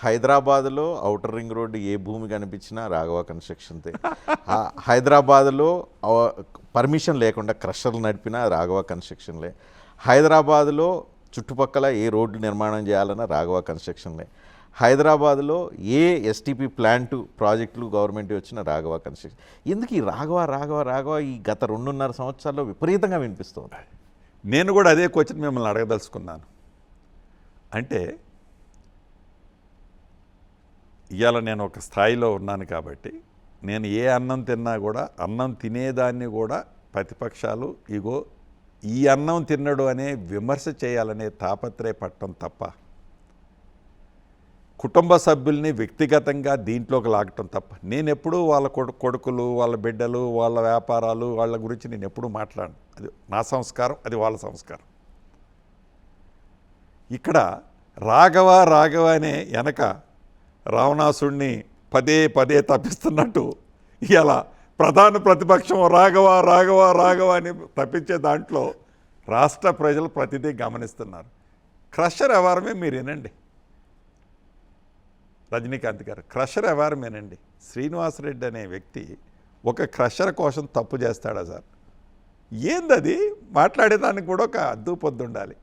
హైదరాబాద్‌లో outer ring road ఏ భూమి కనిపించినా రాఘవ కన్‌స్ట్రక్షన్‌దే. హైదరాబాద్‌లో పర్మిషన్ లేకుండా క్రషర్లు నడిపినా రాఘవ కన్‌స్ట్రక్షన్‌లే. హైదరాబాద్‌లో చుట్టుపక్కల ఏ రోడ్డు నిర్మాణం చేయాలన్నా రాఘవ కన్‌స్ట్రక్షన్‌లే. హైదరాబాద్‌లో ఏ ఎస్టీపీ ప్లాంటు ప్రాజెక్టులు గవర్నమెంట్ వచ్చిన రాఘవ కన్‌స్ట్రక్షన్. ఎందుకు ఈ రాఘవ రాఘవ రాఘవ ఈ గత 2.5 సంవత్సరాల్లో విపరీతంగా వినిపిస్తుంది. నేను కూడా అదే క్వశ్చన్ మిమ్మల్ని అడగదలుచుకున్నాను. అంటే ఇవాళ నేను ఒక స్థాయిలో ఉన్నాను కాబట్టి నేను ఏ అన్నం తిన్నా కూడా అన్నం తినేదాన్ని కూడా ప్రతిపక్షాలు ఇగో ఈ అన్నం తిన్నడు అనే విమర్శ చేయాలనే తాపత్రయపడటం తప్ప కుటుంబ సభ్యుల్ని వ్యక్తిగతంగా దీంట్లోకి లాగటం తప్ప నేను ఎప్పుడూ వాళ్ళ కొడుకులు వాళ్ళ బిడ్డలు వాళ్ళ వ్యాపారాలు వాళ్ళ గురించి నేను ఎప్పుడూ మాట్లాడను. అది నా సంస్కారం, అది వాళ్ళ సంస్కారం. ఇక్కడ రాఘవ రాఘవ అనే వెనక రావణాసుడిని పదే పదే తప్పిస్తున్నట్టు ఇలా ప్రధాన ప్రతిపక్షం రాఘవ రాఘవ రాఘవ అని తప్పించే దాంట్లో రాష్ట్ర ప్రజలు ప్రతిదీ గమనిస్తున్నారు. క్రషర్ వ్యవహారమే మీరు వినండి, రజనీకాంత్ గారు క్రషర్ వ్యవహారమేనండి. శ్రీనివాసరెడ్డి అనే వ్యక్తి ఒక క్రషర్ కోసం తప్పు చేస్తాడా సార్? ఏందది? మాట్లాడేదానికి కూడా ఒక అద్దు పొద్దు ఉండాలి.